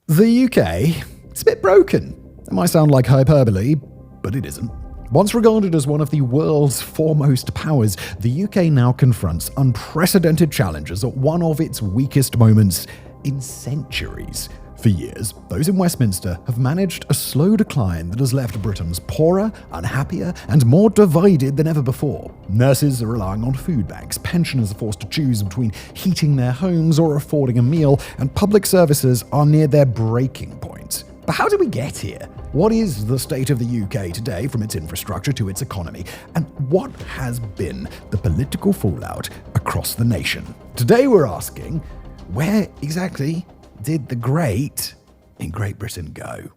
The UK, it's a bit broken. It might sound like hyperbole, but it isn't. Once regarded as one of the world's foremost powers, the UK now confronts unprecedented challenges at one of its weakest moments in centuries. For years, those in Westminster have managed a slow decline that has left Britons poorer, unhappier, and more divided than ever before. Nurses are relying on food banks, pensioners are forced to choose between heating their homes or affording a meal, and public services are near their breaking point. But how did we get here? What is the state of the UK today, from its infrastructure to its economy? And what has been the political fallout across the nation? Today we're asking, where exactly did the great in Great Britain go?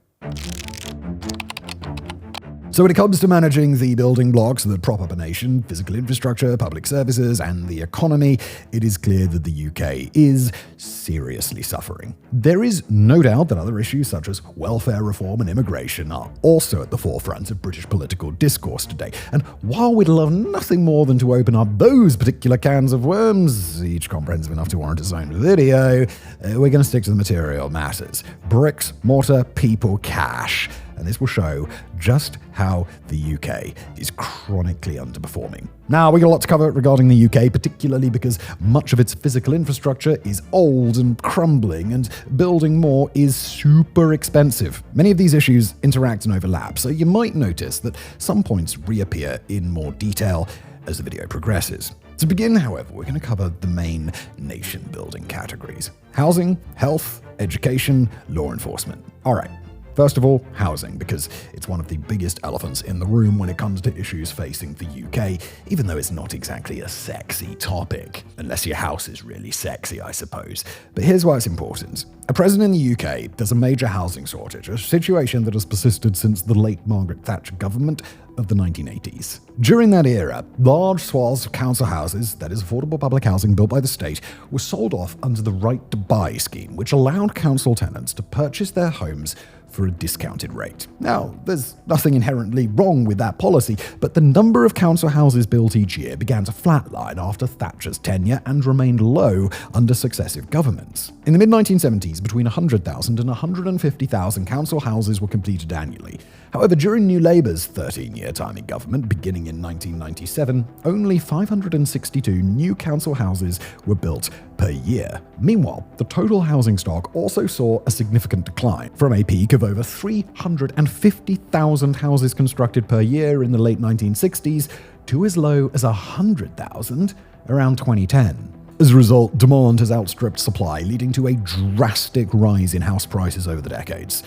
So when it comes to managing the building blocks that prop up a nation, physical infrastructure, public services, and the economy, it is clear that the UK is seriously suffering. There is no doubt that other issues such as welfare reform and immigration are also at the forefront of British political discourse today. And while we'd love nothing more than to open up those particular cans of worms, each comprehensive enough to warrant its own video, we're going to stick to the material matters. Bricks, mortar, people, cash. And this will show just how the UK is chronically underperforming. Now, we got a lot to cover regarding the UK, particularly because much of its physical infrastructure is old and crumbling, and building more is super expensive. Many of these issues interact and overlap, so you might notice that some points reappear in more detail as the video progresses. To begin, however, we're going to cover the main nation-building categories: housing, health, education, law enforcement. All right. First of all, housing, because it's one of the biggest elephants in the room when it comes to issues facing the UK, even though it's not exactly a sexy topic. Unless your house is really sexy, I suppose. But here's why it's important. At present in the UK, there's a major housing shortage, a situation that has persisted since the late Margaret Thatcher government of the 1980s. During that era, large swaths of council houses, that is affordable public housing built by the state, were sold off under the Right to Buy scheme, which allowed council tenants to purchase their homes for a discounted rate. Now, there's nothing inherently wrong with that policy, but the number of council houses built each year began to flatline after Thatcher's tenure and remained low under successive governments. In the mid-1970s, between 100,000 and 150,000 council houses were completed annually. However, during New Labour's 13-year time in government, beginning in 1997, only 562 new council houses were built per year. Meanwhile, the total housing stock also saw a significant decline, from a peak of over 350,000 houses constructed per year in the late 1960s to as low as 100,000 around 2010. As a result, demand has outstripped supply, leading to a drastic rise in house prices over the decades.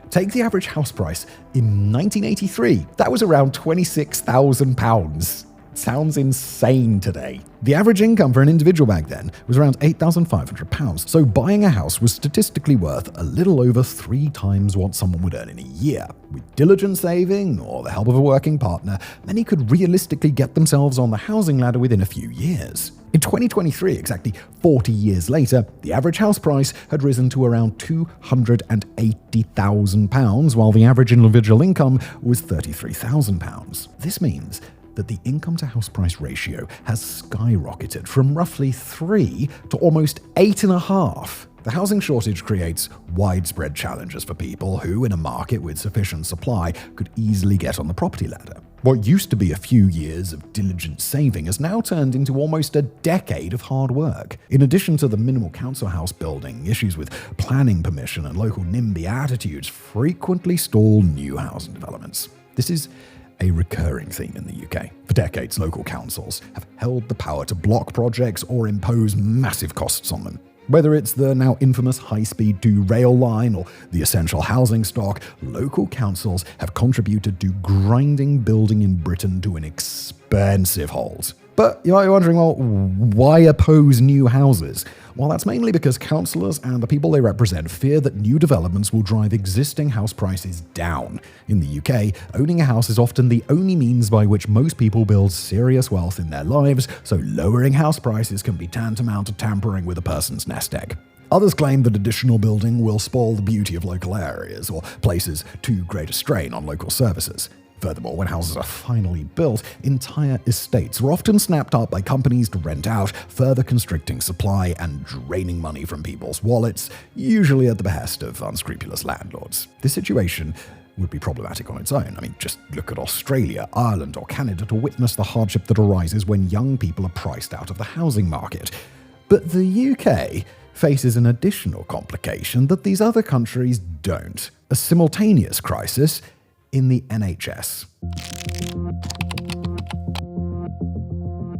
Take the average house price in 1983. That was around £26,000. Sounds insane today. The average income for an individual back then was around £8,500, so buying a house was statistically worth a little over 3 times what someone would earn in a year. With diligent saving or the help of a working partner, many could realistically get themselves on the housing ladder within a few years. In 2023, exactly 40 years later, the average house price had risen to around £280,000, while the average individual income was £33,000. This means that the income-to-house price ratio has skyrocketed from roughly 3 to almost 8.5. The housing shortage creates widespread challenges for people who, in a market with sufficient supply, could easily get on the property ladder. What used to be a few years of diligent saving has now turned into almost a decade of hard work. In addition to the minimal council house building, issues with planning permission and local NIMBY attitudes frequently stall new housing developments. This is a recurring theme in the UK. For decades, local councils have held the power to block projects or impose massive costs on them. Whether it's the now infamous high-speed 2 rail line or the essential housing stock, local councils have contributed to grinding building in Britain to an expensive halt. But you might be wondering, well, why oppose new houses? Well, that's mainly because councillors and the people they represent fear that new developments will drive existing house prices down. In the UK, owning a house is often the only means by which most people build serious wealth in their lives, so lowering house prices can be tantamount to tampering with a person's nest egg. Others claim that additional building will spoil the beauty of local areas or places too great a strain on local services. Furthermore, when houses are finally built, entire estates are often snapped up by companies to rent out, further constricting supply and draining money from people's wallets, usually at the behest of unscrupulous landlords. This situation would be problematic on its own. I mean, just look at Australia, Ireland, or Canada to witness the hardship that arises when young people are priced out of the housing market. But the UK faces an additional complication that these other countries don't: a simultaneous crisis in the NHS.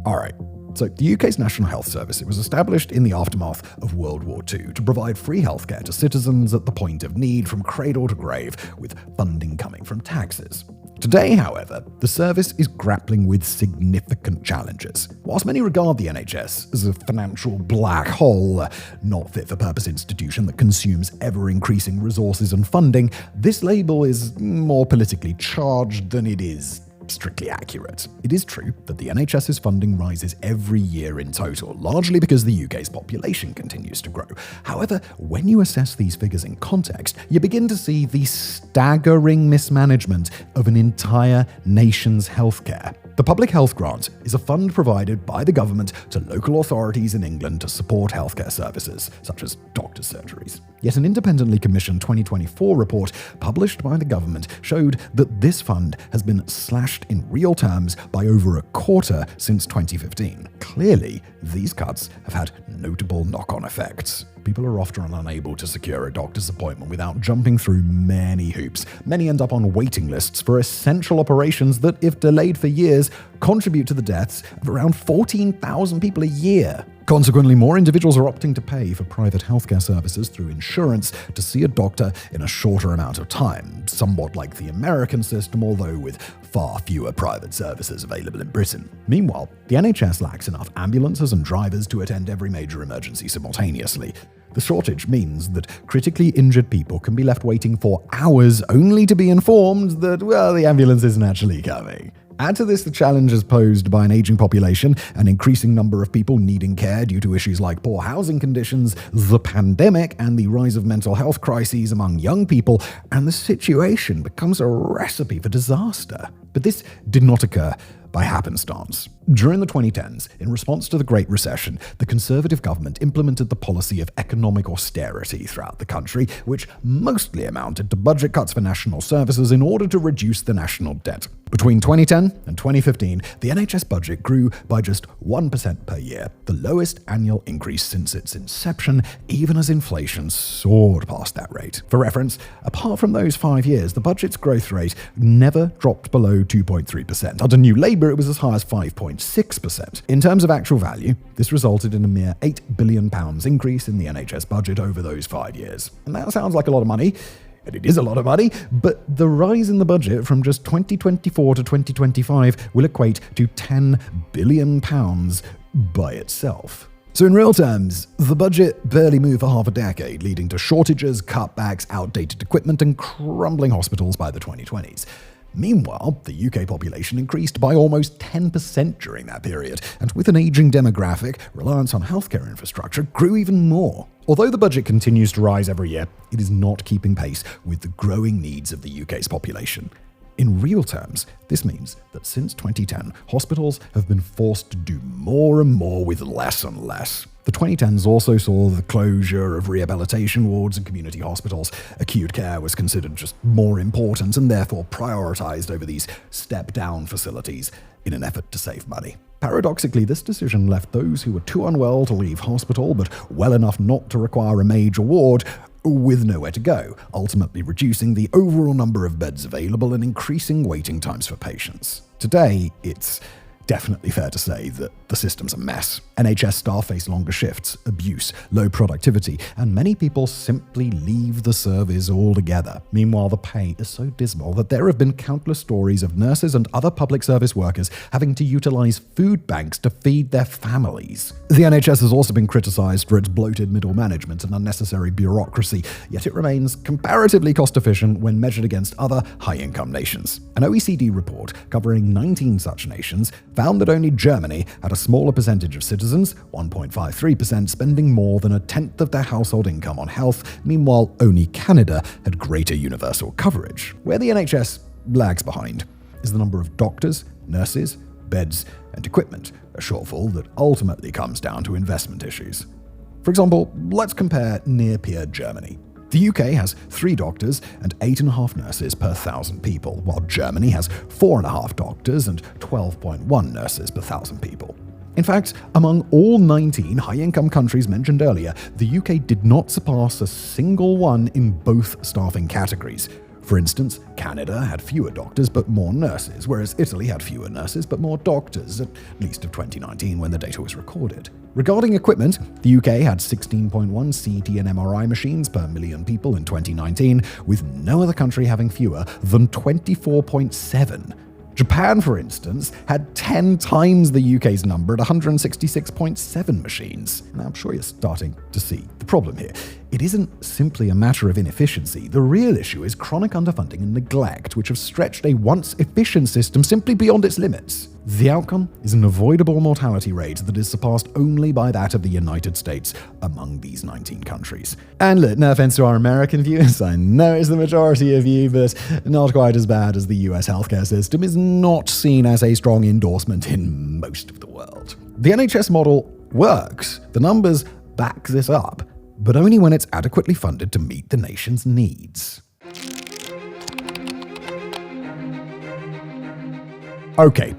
Alright, so the UK's National Health Service, it was established in the aftermath of World War II to provide free healthcare to citizens at the point of need from cradle to grave, with funding coming from taxes. Today, however, the service is grappling with significant challenges. Whilst many regard the NHS as a financial black hole, a not fit-for-purpose institution that consumes ever-increasing resources and funding, this label is more politically charged than it is strictly accurate. It is true that the NHS's funding rises every year in total, largely because the UK's population continues to grow. However, when you assess these figures in context, you begin to see the staggering mismanagement of an entire nation's healthcare. The Public Health Grant is a fund provided by the government to local authorities in England to support healthcare services, such as doctors' surgeries. Yet an independently commissioned 2024 report published by the government showed that this fund has been slashed in real terms by over a quarter since 2015. Clearly, these cuts have had notable knock-on effects. People are often unable to secure a doctor's appointment without jumping through many hoops. Many end up on waiting lists for essential operations that, if delayed for years, contribute to the deaths of around 14,000 people a year. Consequently, more individuals are opting to pay for private healthcare services through insurance to see a doctor in a shorter amount of time, somewhat like the American system, although with far fewer private services available in Britain. Meanwhile, the NHS lacks enough ambulances and drivers to attend every major emergency simultaneously. The shortage means that critically injured people can be left waiting for hours only to be informed that, well, the ambulance isn't actually coming. Add to this the challenges posed by an aging population, an increasing number of people needing care due to issues like poor housing conditions, the pandemic, and the rise of mental health crises among young people, and the situation becomes a recipe for disaster. But this did not occur by happenstance. During the 2010s, in response to the Great Recession, the Conservative government implemented the policy of economic austerity throughout the country, which mostly amounted to budget cuts for national services in order to reduce the national debt. Between 2010 and 2015, the NHS budget grew by just 1% per year, the lowest annual increase since its inception, even as inflation soared past that rate. For reference, apart from those 5 years, the budget's growth rate never dropped below 2.3%. Under New Labour, it was as high as 5.6%. In terms of actual value, this resulted in a mere £8 billion increase in the NHS budget over those 5 years. And that sounds like a lot of money, and it is a lot of money, but the rise in the budget from just 2024 to 2025 will equate to £10 billion by itself. So in real terms, the budget barely moved for half a decade, leading to shortages, cutbacks, outdated equipment, and crumbling hospitals by the 2020s. Meanwhile, the UK population increased by almost 10% during that period, and with an aging demographic, reliance on healthcare infrastructure grew even more. Although the budget continues to rise every year, it is not keeping pace with the growing needs of the UK's population. In real terms, this means that since 2010, hospitals have been forced to do more and more with less and less. The 2010s also saw the closure of rehabilitation wards and community hospitals. Acute care was considered just more important and therefore prioritized over these step-down facilities in an effort to save money. Paradoxically, this decision left those who were too unwell to leave hospital but well enough not to require a major ward with nowhere to go, ultimately reducing the overall number of beds available and increasing waiting times for patients. Today, it's definitely fair to say that the system's a mess. NHS staff face longer shifts, abuse, low productivity, and many people simply leave the service altogether. Meanwhile, the pay is so dismal that there have been countless stories of nurses and other public service workers having to utilize food banks to feed their families. The NHS has also been criticized for its bloated middle management and unnecessary bureaucracy, yet it remains comparatively cost-efficient when measured against other high-income nations. An OECD report covering 19 such nations found that only Germany had a smaller percentage of citizens, 1.53%, spending more than a tenth of their household income on health. Meanwhile, only Canada had greater universal coverage. Where the NHS lags behind is the number of doctors, nurses, beds, and equipment, a shortfall that ultimately comes down to investment issues. For example, let's compare near-peer Germany. The UK has 3 doctors and 8.5 nurses per 1,000 people, while Germany has 4.5 doctors and 12.1 nurses per 1,000 people. In fact, among all 19 high-income countries mentioned earlier, the UK did not surpass a single one in both staffing categories. For instance, Canada had fewer doctors but more nurses, whereas Italy had fewer nurses but more doctors, at least of 2019 when the data was recorded. Regarding equipment, the UK had 16.1 CT and MRI machines per million people in 2019, with no other country having fewer than 24.7. Japan, for instance, had 10 times the UK's number at 166.7 machines. Now, I'm sure you're starting to see the problem here. It isn't simply a matter of inefficiency. The real issue is chronic underfunding and neglect, which have stretched a once efficient system simply beyond its limits. The outcome is an avoidable mortality rate that is surpassed only by that of the United States among these 19 countries. And look, no offense to our American viewers, I know it's the majority of you, but not quite as bad as the US healthcare system is not seen as a strong endorsement in most of the world. The NHS model works. The numbers back this up, but only when it's adequately funded to meet the nation's needs. Okay.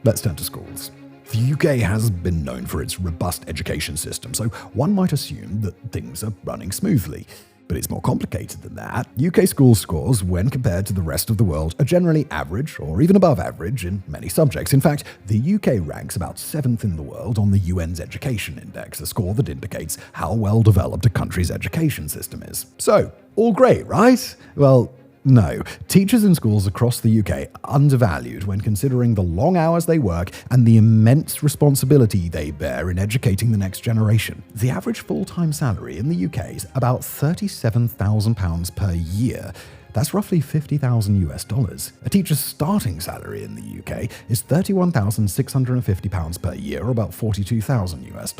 Let's turn to schools. The UK has been known for its robust education system, so one might assume that things are running smoothly. But it's more complicated than that. UK school scores, when compared to the rest of the world, are generally average or even above average in many subjects. In fact, the UK ranks about 7th in the world on the UN's Education Index, a score that indicates how well developed a country's education system is. So, all great, right? Well, no. Teachers in schools across the UK are undervalued when considering the long hours they work and the immense responsibility they bear in educating the next generation. The average full-time salary in the UK is about £37,000 per year. That's roughly $50,000 US. A teacher's starting salary in the UK is £31,650 per year, or about $42,000 US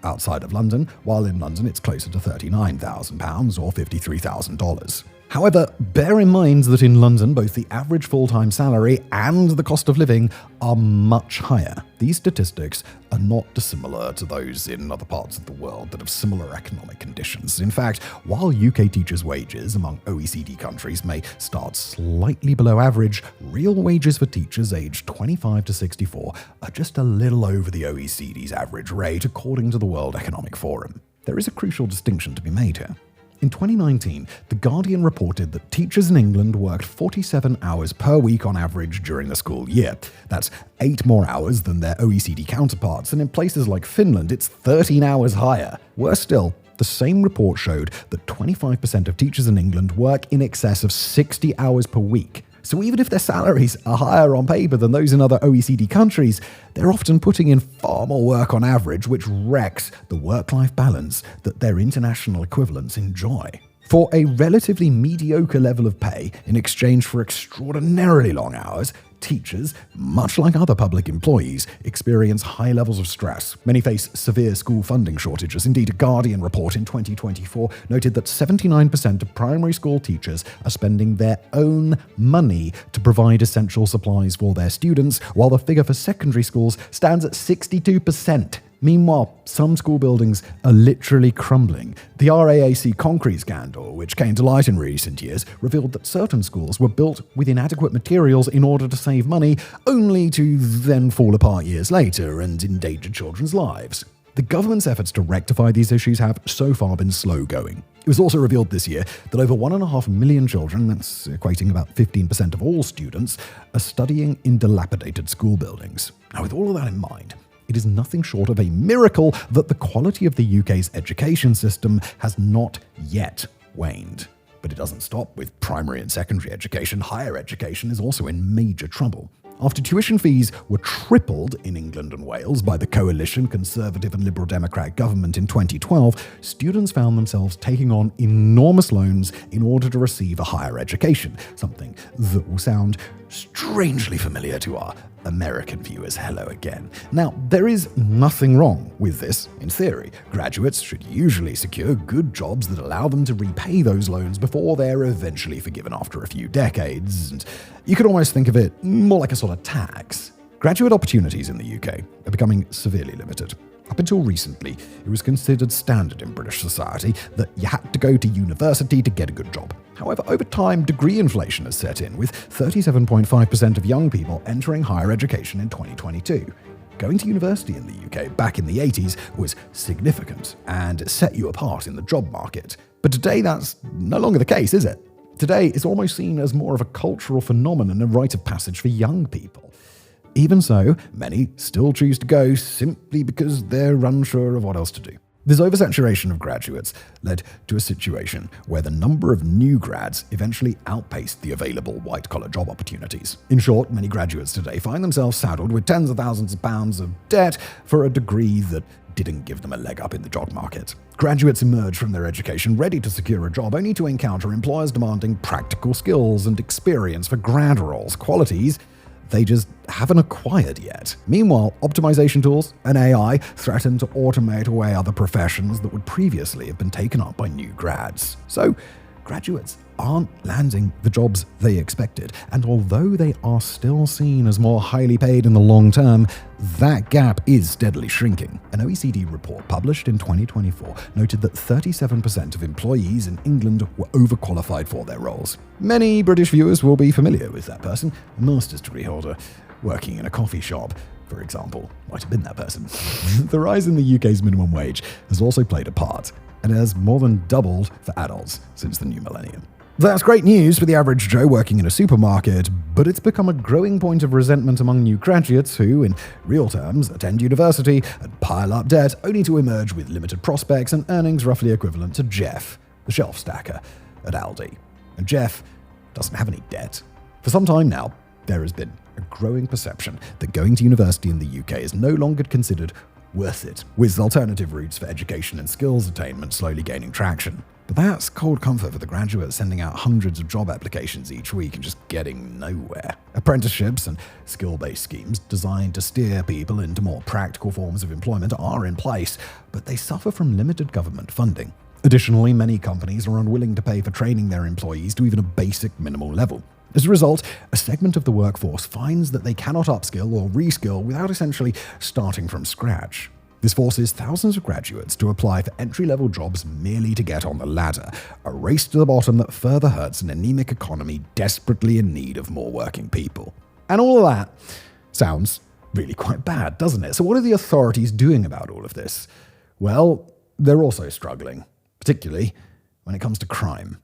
outside of London, while in London it's closer to £39,000 or $53,000. However, bear in mind that in London, both the average full-time salary and the cost of living are much higher. These statistics are not dissimilar to those in other parts of the world that have similar economic conditions. In fact, while UK teachers' wages among OECD countries may start slightly below average, real wages for teachers aged 25 to 64 are just a little over the OECD's average rate, according to the World Economic Forum. There is a crucial distinction to be made here. In 2019, The Guardian reported that teachers in England worked 47 hours per week on average during the school year. That's 8 more hours than their OECD counterparts, and in places like Finland, it's 13 hours higher. Worse still, the same report showed that 25% of teachers in England work in excess of 60 hours per week. So even if their salaries are higher on paper than those in other OECD countries, they're often putting in far more work on average, which wrecks the work-life balance that their international equivalents enjoy. For a relatively mediocre level of pay in exchange for extraordinarily long hours, teachers, much like other public employees, experience high levels of stress. Many face severe school funding shortages. Indeed, a Guardian report in 2024 noted that 79% of primary school teachers are spending their own money to provide essential supplies for their students, while the figure for secondary schools stands at 62%. Meanwhile, some school buildings are literally crumbling. The RAAC concrete scandal, which came to light in recent years, revealed that certain schools were built with inadequate materials in order to save money, only to then fall apart years later and endanger children's lives. The government's efforts to rectify these issues have so far been slow going. It was also revealed this year that over 1.5 million children, that's equating about 15% of all students, are studying in dilapidated school buildings. Now, with all of that in mind, it is nothing short of a miracle that the quality of the UK's education system has not yet waned. But it doesn't stop with primary and secondary education. Higher education is also in major trouble. After tuition fees were tripled in England and Wales by the coalition Conservative and Liberal Democrat government in 2012, students found themselves taking on enormous loans in order to receive a higher education, something that will sound strangely familiar to our American viewers, hello again. Now, there is nothing wrong with this in theory. Graduates should usually secure good jobs that allow them to repay those loans before they're eventually forgiven after a few decades. And you could almost think of it more like a sort of tax. Graduate opportunities in the UK are becoming severely limited. Up until recently, it was considered standard in British society that you had to go to university to get a good job. However, over time, degree inflation has set in, with 37.5% of young people entering higher education in 2022. Going to university in the UK back in the 80s was significant and set you apart in the job market. But today, that's no longer the case, is it? Today, it's almost seen as more of a cultural phenomenon, a rite of passage for young people. Even so, many still choose to go simply because they're unsure of what else to do. This oversaturation of graduates led to a situation where the number of new grads eventually outpaced the available white-collar job opportunities. In short, many graduates today find themselves saddled with tens of thousands of pounds of debt for a degree that didn't give them a leg up in the job market. Graduates emerge from their education ready to secure a job, only to encounter employers demanding practical skills and experience for grad roles, qualities they just haven't acquired yet. Meanwhile, optimization tools and AI threaten to automate away other professions that would previously have been taken up by new grads. So, graduates aren't landing the jobs they expected, and although they are still seen as more highly paid in the long term, that gap is steadily shrinking. An OECD report published in 2024 noted that 37% of employees in England were overqualified for their roles. Many British viewers will be familiar with that person, a master's degree holder working in a coffee shop, for example, might have been that person. The rise in the UK's minimum wage has also played a part, and has more than doubled for adults since the new millennium. That's great news for the average Joe working in a supermarket, but it's become a growing point of resentment among new graduates who, in real terms, attend university and pile up debt only to emerge with limited prospects and earnings roughly equivalent to Jeff, the shelf stacker at Aldi. And Jeff doesn't have any debt. For some time now, there has been a growing perception that going to university in the UK is no longer considered worth it, with alternative routes for education and skills attainment slowly gaining traction. But that's cold comfort for the graduates sending out hundreds of job applications each week and just getting nowhere. Apprenticeships and skill-based schemes designed to steer people into more practical forms of employment are in place, but they suffer from limited government funding. Additionally, many companies are unwilling to pay for training their employees to even a basic minimal level. As a result, a segment of the workforce finds that they cannot upskill or reskill without essentially starting from scratch. This forces thousands of graduates to apply for entry-level jobs merely to get on the ladder, a race to the bottom that further hurts an anemic economy desperately in need of more working people. And all of that sounds really quite bad, doesn't it? So what are the authorities doing about all of this? Well, they're also struggling, particularly when it comes to crime.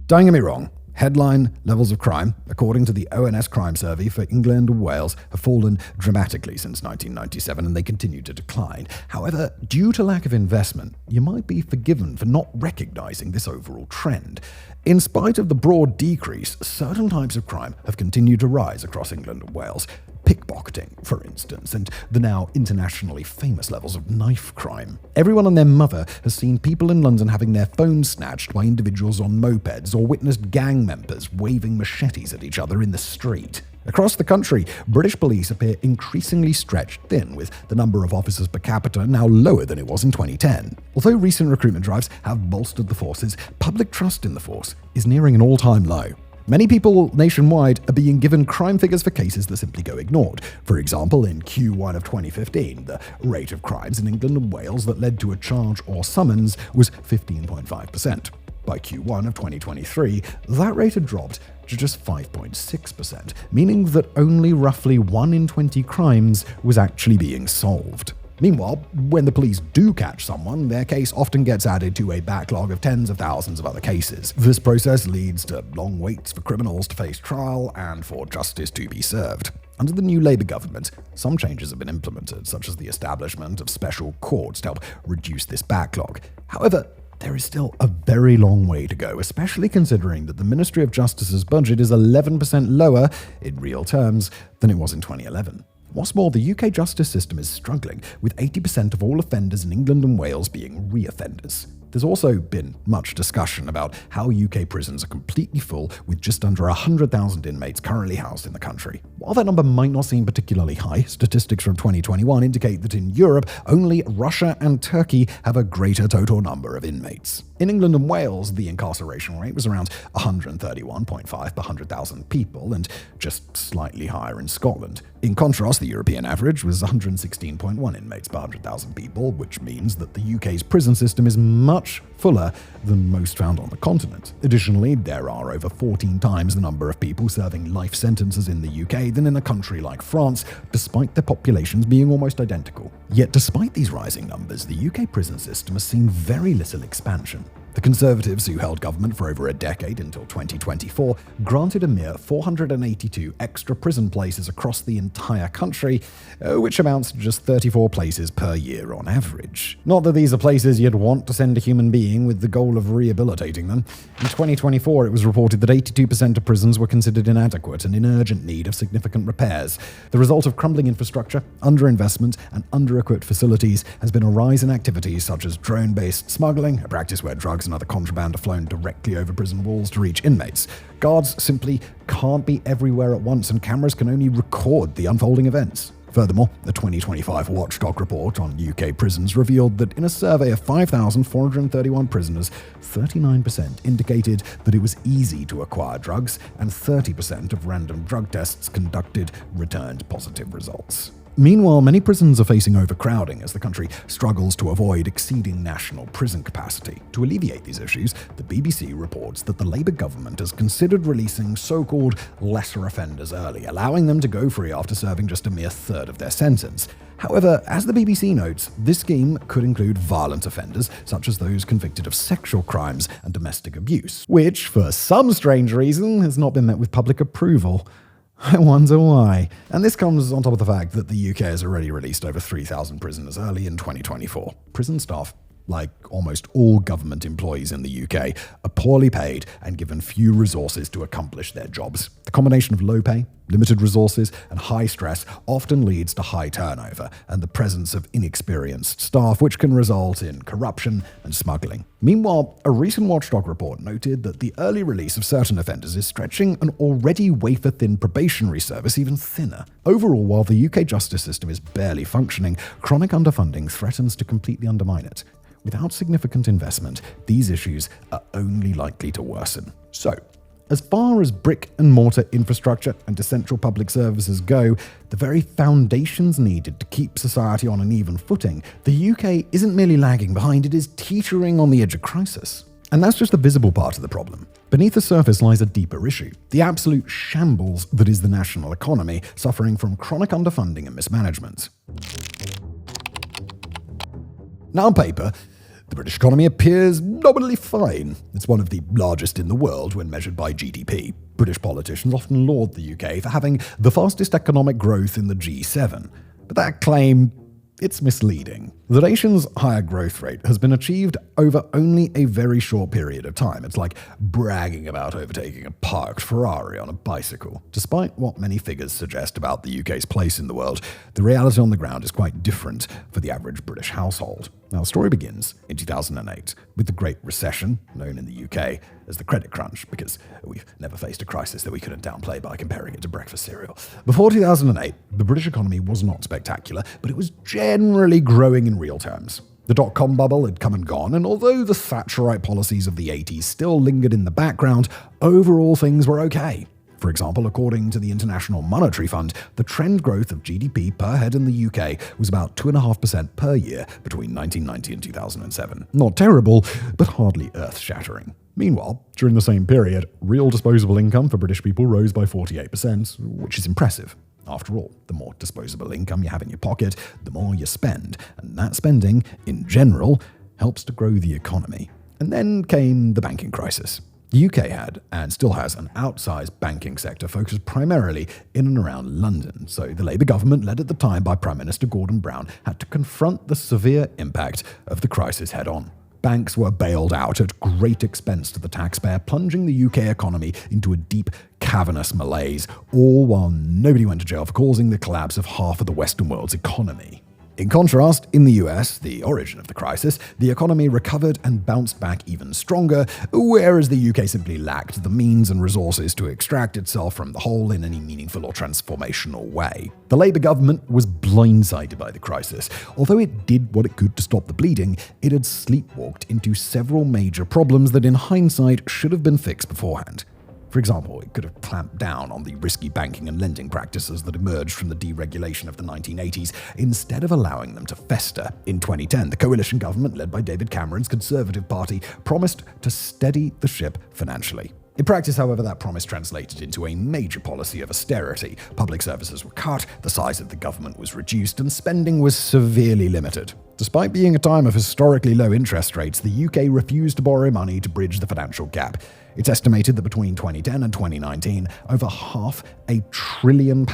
Don't get me wrong. Headline levels of crime, according to the ONS Crime Survey for England and Wales, have fallen dramatically since 1997 and they continue to decline. However, due to lack of investment, you might be forgiven for not recognizing this overall trend. In spite of the broad decrease, certain types of crime have continued to rise across England and Wales. Pickpocketing, for instance, and the now internationally famous levels of knife crime. Everyone and their mother has seen people in London having their phones snatched by individuals on mopeds or witnessed gang members waving machetes at each other in the street. Across the country, British police appear increasingly stretched thin, with the number of officers per capita now lower than it was in 2010. Although recent recruitment drives have bolstered the forces, public trust in the force is nearing an all-time low. Many people nationwide are being given crime figures for cases that simply go ignored. For example, in Q1 of 2015, the rate of crimes in England and Wales that led to a charge or summons was 15.5%. By Q1 of 2023, that rate had dropped to just 5.6%, meaning that only roughly 1 in 20 crimes was actually being solved. Meanwhile, when the police do catch someone, their case often gets added to a backlog of tens of thousands of other cases. This process leads to long waits for criminals to face trial and for justice to be served. Under the new Labour government, some changes have been implemented, such as the establishment of special courts to help reduce this backlog. However, there is still a very long way to go, especially considering that the Ministry of Justice's budget is 11% lower in real terms than it was in 2011. What's more, the UK justice system is struggling, with 80% of all offenders in England and Wales being re-offenders. There's also been much discussion about how UK prisons are completely full, with just under 100,000 inmates currently housed in the country. While that number might not seem particularly high, statistics from 2021 indicate that in Europe, only Russia and Turkey have a greater total number of inmates. In England and Wales, the incarceration rate was around 131.5 per 100,000 people, and just slightly higher in Scotland. In contrast, the European average was 116.1 inmates per 100,000 people, which means that the UK's prison system is much fuller than most found on the continent. Additionally, there are over 14 times the number of people serving life sentences in the UK than in a country like France, despite their populations being almost identical. Yet despite these rising numbers, the UK prison system has seen very little expansion. The Conservatives, who held government for over a decade until 2024, granted a mere 482 extra prison places across the entire country, which amounts to just 34 places per year on average. Not that these are places you'd want to send a human being with the goal of rehabilitating them. In 2024, it was reported that 82% of prisons were considered inadequate and in urgent need of significant repairs. The result of crumbling infrastructure, underinvestment, and under-equipped facilities has been a rise in activities such as drone-based smuggling, a practice where drugs and other contraband are flown directly over prison walls to reach inmates. Guards simply can't be everywhere at once, and cameras can only record the unfolding events. Furthermore, the 2025 Watchdog report on UK prisons revealed that in a survey of 5,431 prisoners, 39% indicated that it was easy to acquire drugs, and 30% of random drug tests conducted returned positive results. Meanwhile, many prisons are facing overcrowding as the country struggles to avoid exceeding national prison capacity. To alleviate these issues, the BBC reports that the Labour government has considered releasing so-called lesser offenders early, allowing them to go free after serving just a mere third of their sentence. However, as the BBC notes, this scheme could include violent offenders, such as those convicted of sexual crimes and domestic abuse, which, for some strange reason, has not been met with public approval. I wonder why. And this comes on top of the fact that the UK has already released over 3,000 prisoners early in 2024. Prison staff, like almost all government employees in the UK, are poorly paid and given few resources to accomplish their jobs. The combination of low pay, limited resources, and high stress often leads to high turnover and the presence of inexperienced staff, which can result in corruption and smuggling. Meanwhile, a recent Watchdog report noted that the early release of certain offenders is stretching an already wafer-thin probationary service even thinner. Overall, while the UK justice system is barely functioning, chronic underfunding threatens to completely undermine it. Without significant investment, these issues are only likely to worsen. So, as far as brick and mortar infrastructure and essential public services go, the very foundations needed to keep society on an even footing, the UK isn't merely lagging behind, it is teetering on the edge of crisis. And that's just the visible part of the problem. Beneath the surface lies a deeper issue, the absolute shambles that is the national economy, suffering from chronic underfunding and mismanagement. Now on paper, the British economy appears nominally fine. It's one of the largest in the world when measured by GDP. British politicians often laud the UK for having the fastest economic growth in the G7. But that claim, it's misleading. The nation's higher growth rate has been achieved over only a very short period of time. It's like bragging about overtaking a parked Ferrari on a bicycle. Despite what many figures suggest about the UK's place in the world, the reality on the ground is quite different for the average British household. Now, the story begins in 2008 with the Great Recession, known in the UK as the credit crunch, because we've never faced a crisis that we couldn't downplay by comparing it to breakfast cereal. Before 2008, the British economy was not spectacular, but it was generally growing in real terms. The dot-com bubble had come and gone, and although the Thatcherite policies of the 80s still lingered in the background, overall things were okay. For example, according to the International Monetary Fund, the trend growth of GDP per head in the UK was about 2.5% per year between 1990 and 2007. Not terrible, but hardly earth-shattering. Meanwhile, during the same period, real disposable income for British people rose by 48%, which is impressive. After all, the more disposable income you have in your pocket, the more you spend, and that spending, in general, helps to grow the economy. And then came the banking crisis. The UK had, and still has, an outsized banking sector focused primarily in and around London, so the Labour government, led at the time by Prime Minister Gordon Brown, had to confront the severe impact of the crisis head-on. Banks were bailed out at great expense to the taxpayer, plunging the UK economy into a deep, cavernous malaise, all while nobody went to jail for causing the collapse of half of the Western world's economy. In contrast, in the US, the origin of the crisis, the economy recovered and bounced back even stronger, whereas the UK simply lacked the means and resources to extract itself from the hole in any meaningful or transformational way. The Labour government was blindsided by the crisis. Although it did what it could to stop the bleeding, it had sleepwalked into several major problems that in hindsight should have been fixed beforehand. For example, it could have clamped down on the risky banking and lending practices that emerged from the deregulation of the 1980s, instead of allowing them to fester. In 2010, the coalition government, led by David Cameron's Conservative Party, promised to steady the ship financially. In practice, however, that promise translated into a major policy of austerity. Public services were cut, the size of the government was reduced, and spending was severely limited. Despite being a time of historically low interest rates, the UK refused to borrow money to bridge the financial gap. It's estimated that between 2010 and 2019, over £500 billion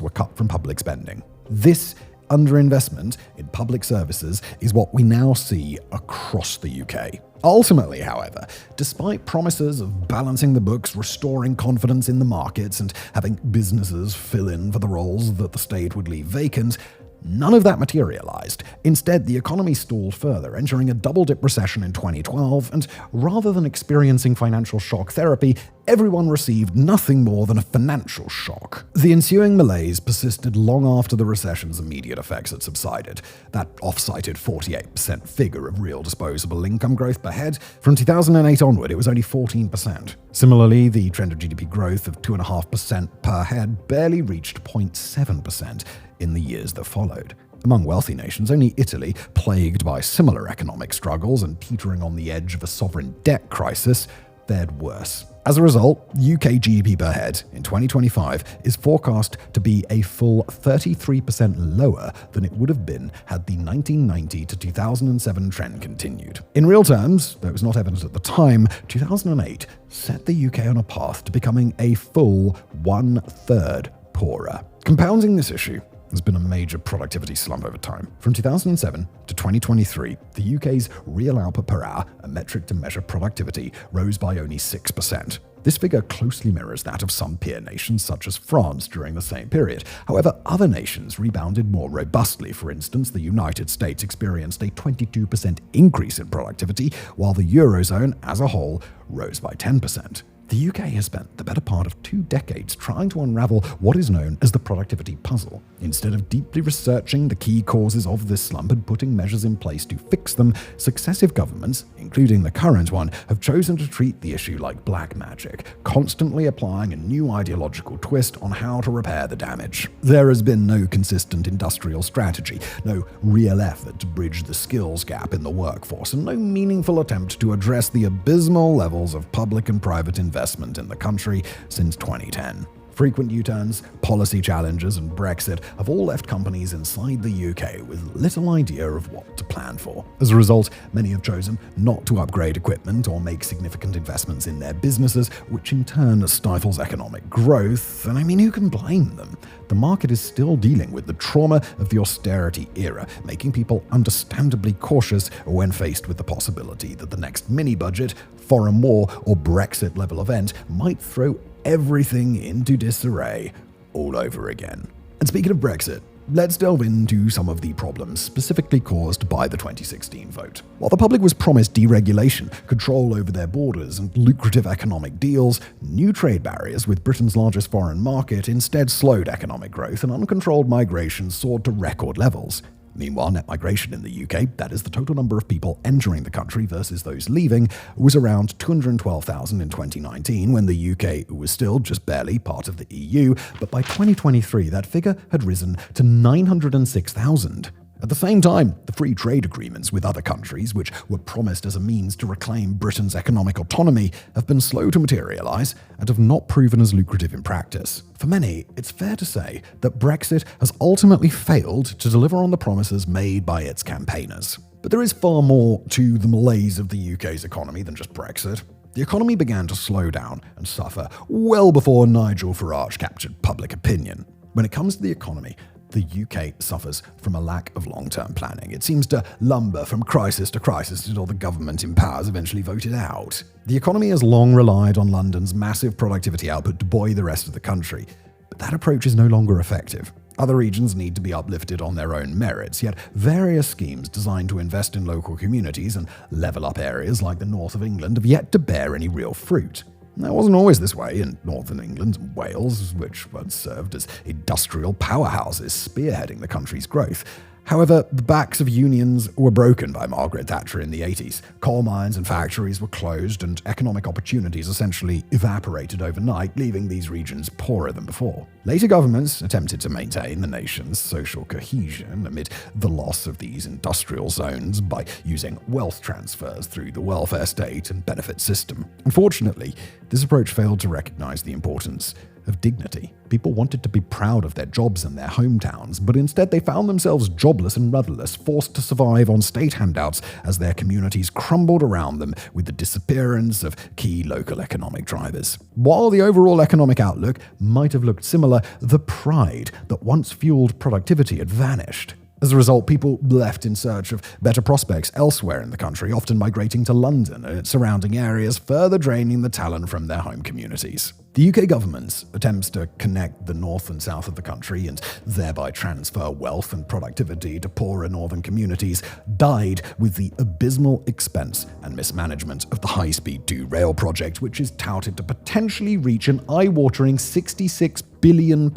were cut from public spending. This underinvestment in public services is what we now see across the UK. Ultimately, however, despite promises of balancing the books, restoring confidence in the markets, and having businesses fill in for the roles that the state would leave vacant, none of that materialized. Instead, the economy stalled further, entering a double-dip recession in 2012, and rather than experiencing financial shock therapy, everyone received nothing more than a financial shock. The ensuing malaise persisted long after the recession's immediate effects had subsided. That off-cited 48% figure of real disposable income growth per head, from 2008 onward, it was only 14%. Similarly, the trend of GDP growth of 2.5% per head barely reached 0.7% in the years that followed. Among wealthy nations, only Italy, plagued by similar economic struggles and teetering on the edge of a sovereign debt crisis, fared worse. As a result, UK GDP per head in 2025 is forecast to be a full 33% lower than it would have been had the 1990 to 2007 trend continued. In real terms, though it was not evident at the time, 2008 set the UK on a path to becoming a full 1/3 poorer. Compounding this issue has been a major productivity slump over time. From 2007 to 2023, the UK's real output per hour, a metric to measure productivity, rose by only 6%. This figure closely mirrors that of some peer nations such as France during the same period. However, other nations rebounded more robustly. For instance, the United States experienced a 22% increase in productivity, while the Eurozone as a whole rose by 10%. The UK has spent the better part of 2 decades trying to unravel what is known as the productivity puzzle. Instead of deeply researching the key causes of this slump and putting measures in place to fix them, successive governments, including the current one, have chosen to treat the issue like black magic, constantly applying a new ideological twist on how to repair the damage. There has been no consistent industrial strategy, no real effort to bridge the skills gap in the workforce, and no meaningful attempt to address the abysmal levels of public and private investment in the country since 2010. Frequent U-turns, policy challenges, and Brexit have all left companies inside the UK with little idea of what to plan for. As a result, many have chosen not to upgrade equipment or make significant investments in their businesses, which in turn stifles economic growth. And I mean, who can blame them? The market is still dealing with the trauma of the austerity era, making people understandably cautious when faced with the possibility that the next mini-budget, foreign war, or Brexit-level event might throw everything into disarray all over again. And speaking of Brexit, let's delve into some of the problems specifically caused by the 2016 vote. While the public was promised deregulation, control over their borders, and lucrative economic deals, new trade barriers with Britain's largest foreign market instead slowed economic growth, and uncontrolled migration soared to record levels. Meanwhile, net migration in the UK, that is the total number of people entering the country versus those leaving, was around 212,000 in 2019, when the UK was still just barely part of the EU, but by 2023 that figure had risen to 906,000. At the same time, the free trade agreements with other countries, which were promised as a means to reclaim Britain's economic autonomy, have been slow to materialise and have not proven as lucrative in practice. For many, it's fair to say that Brexit has ultimately failed to deliver on the promises made by its campaigners. But there is far more to the malaise of the UK's economy than just Brexit. The economy began to slow down and suffer well before Nigel Farage captured public opinion. When it comes to the economy, the UK suffers from a lack of long-term planning. It seems to lumber from crisis to crisis until the government in power is eventually voted out. The economy has long relied on London's massive productivity output to buoy the rest of the country, but that approach is no longer effective. Other regions need to be uplifted on their own merits, yet various schemes designed to invest in local communities and level up areas like the north of England have yet to bear any real fruit. That wasn't always this way in northern England and Wales, which once served as industrial powerhouses spearheading the country's growth. However, the backs of unions were broken by Margaret Thatcher in the 80s. Coal mines and factories were closed, and economic opportunities essentially evaporated overnight, leaving these regions poorer than before. Later governments attempted to maintain the nation's social cohesion amid the loss of these industrial zones by using wealth transfers through the welfare state and benefit system. Unfortunately, this approach failed to recognize the importance of dignity. People wanted to be proud of their jobs and their hometowns, but instead they found themselves jobless and rudderless, forced to survive on state handouts as their communities crumbled around them with the disappearance of key local economic drivers. While the overall economic outlook might have looked similar, the pride that once fueled productivity had vanished. As a result, people left in search of better prospects elsewhere in the country, often migrating to London and its surrounding areas, further draining the talent from their home communities. The UK government's attempts to connect the north and south of the country and thereby transfer wealth and productivity to poorer northern communities died with the abysmal expense and mismanagement of the high-speed 2 rail project, which is touted to potentially reach an eye-watering £66 billion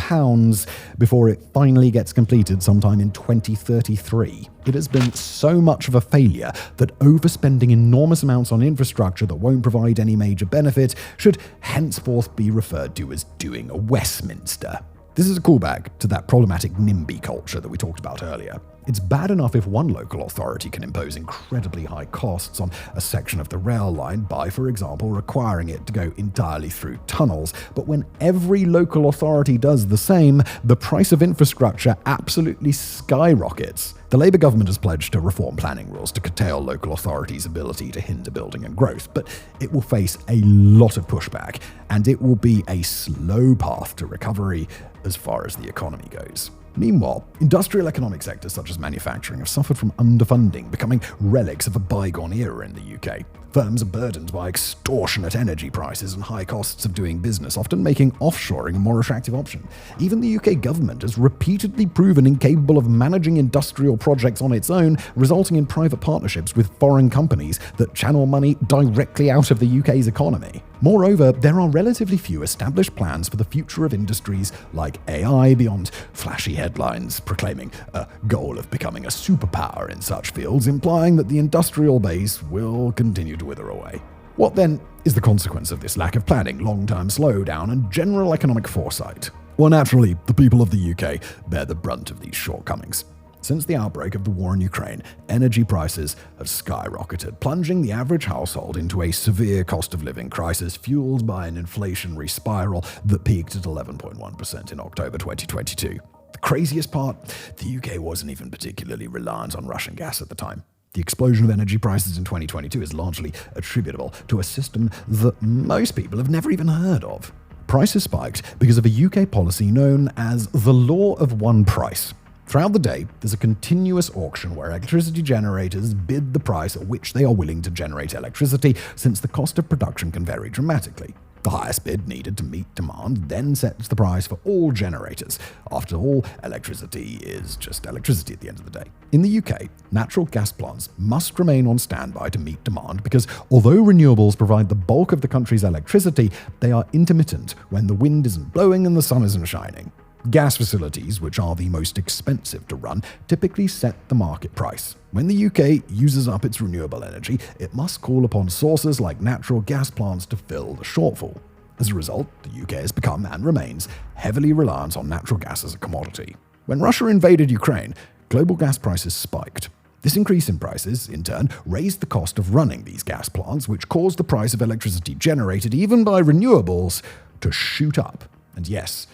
before it finally gets completed sometime in 2033. It has been so much of a failure that overspending enormous amounts on infrastructure that won't provide any major benefit should henceforth be referred to as doing a Westminster. This is a callback to that problematic NIMBY culture that we talked about earlier. It's bad enough if one local authority can impose incredibly high costs on a section of the rail line by, for example, requiring it to go entirely through tunnels. But when every local authority does the same, the price of infrastructure absolutely skyrockets. The Labour government has pledged to reform planning rules to curtail local authorities' ability to hinder building and growth, but it will face a lot of pushback, and it will be a slow path to recovery as far as the economy goes. Meanwhile, industrial economic sectors such as manufacturing have suffered from underfunding, becoming relics of a bygone era in the UK. Firms are burdened by extortionate energy prices and high costs of doing business, often making offshoring a more attractive option. Even the UK government has repeatedly proven incapable of managing industrial projects on its own, resulting in private partnerships with foreign companies that channel money directly out of the UK's economy. Moreover, there are relatively few established plans for the future of industries like AI beyond flashy headlines proclaiming a goal of becoming a superpower in such fields, implying that the industrial base will continue to wither away. What then is the consequence of this lack of planning, long-term slowdown, and general economic foresight? Well, naturally, the people of the UK bear the brunt of these shortcomings. Since the outbreak of the war in Ukraine, energy prices have skyrocketed, plunging the average household into a severe cost of living crisis fueled by an inflationary spiral that peaked at 11.1% in October 2022. The craziest part, the UK wasn't even particularly reliant on Russian gas at the time. The explosion of energy prices in 2022 is largely attributable to a system that most people have never even heard of. Prices spiked because of a UK policy known as the Law of One Price. Throughout the day, there's a continuous auction where electricity generators bid the price at which they are willing to generate electricity, since the cost of production can vary dramatically. The highest bid needed to meet demand then sets the price for all generators. After all, electricity is just electricity at the end of the day. In the UK, natural gas plants must remain on standby to meet demand because although renewables provide the bulk of the country's electricity, they are intermittent when the wind isn't blowing and the sun isn't shining. Gas facilities, which are the most expensive to run, typically set the market price. When the UK uses up its renewable energy, it must call upon sources like natural gas plants to fill the shortfall. As a result, the UK has become and remains heavily reliant on natural gas as a commodity. When Russia invaded Ukraine, global gas prices spiked. This increase in prices, in turn, raised the cost of running these gas plants, which caused the price of electricity generated even by renewables to shoot up. And yes,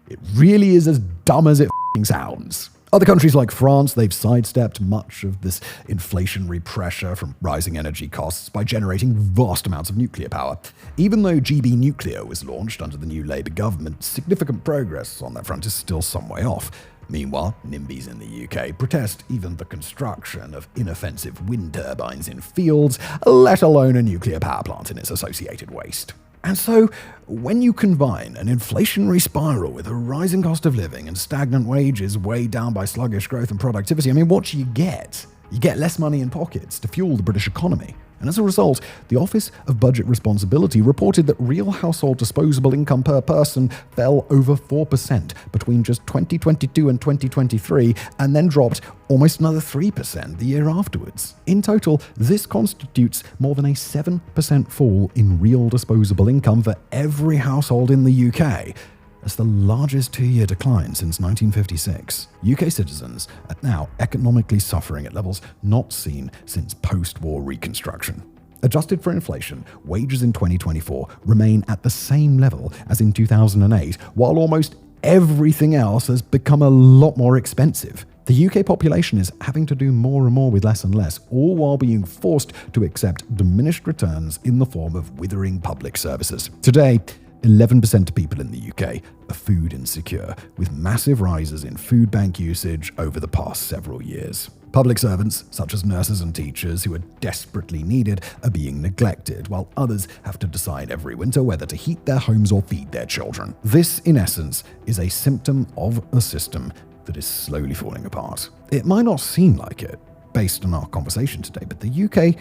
it really is as dumb as it sounds. Other countries like France, they've sidestepped much of this inflationary pressure from rising energy costs by generating vast amounts of nuclear power. Even though GB Nuclear was launched under the new Labour government, significant progress on that front is still some way off. Meanwhile, NIMBYs in the UK protest even the construction of inoffensive wind turbines in fields, let alone a nuclear power plant and its associated waste. And so, when you combine an inflationary spiral with a rising cost of living and stagnant wages weighed down by sluggish growth and productivity, what do you get? You get less money in pockets to fuel the British economy. And as a result, the Office of Budget Responsibility reported that real household disposable income per person fell over 4% between just 2022 and 2023, and then dropped almost another 3% the year afterwards. In total, this constitutes more than a 7% fall in real disposable income for every household in the UK. That's the largest two-year decline since 1956. UK citizens are now economically suffering at levels not seen since post-war reconstruction. Adjusted for inflation, wages in 2024 remain at the same level as in 2008, while almost everything else has become a lot more expensive. The UK population is having to do more and more with less and less, all while being forced to accept diminished returns in the form of withering public services. Today, 11% of people in the UK are food insecure, with massive rises in food bank usage over the past several years. Public servants, such as nurses and teachers who are desperately needed, are being neglected, while others have to decide every winter whether to heat their homes or feed their children. This, in essence, is a symptom of a system that is slowly falling apart. It might not seem like it, based on our conversation today, but the UK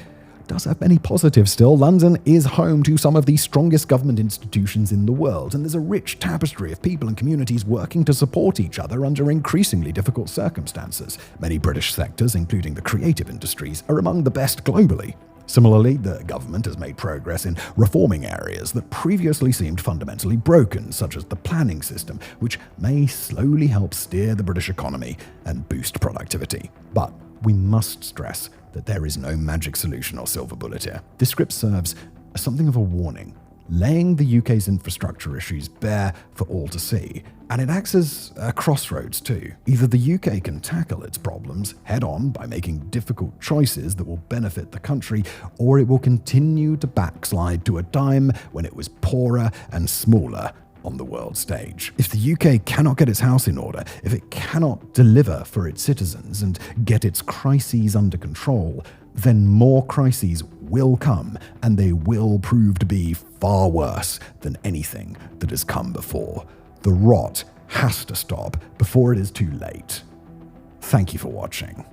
does have many positives still. London is home to some of the strongest government institutions in the world, and there's a rich tapestry of people and communities working to support each other under increasingly difficult circumstances. Many British sectors, including the creative industries, are among the best globally. Similarly, the government has made progress in reforming areas that previously seemed fundamentally broken, such as the planning system, which may slowly help steer the British economy and boost productivity. But we must stress that there is no magic solution or silver bullet here. This script serves as something of a warning, laying the UK's infrastructure issues bare for all to see. And it acts as a crossroads too. Either the UK can tackle its problems head on by making difficult choices that will benefit the country, or it will continue to backslide to a time when it was poorer and smaller on the world stage. If the UK cannot get its house in order, if it cannot deliver for its citizens and get its crises under control, then more crises will come, and they will prove to be far worse than anything that has come before. The rot has to stop before it is too late. Thank you for watching.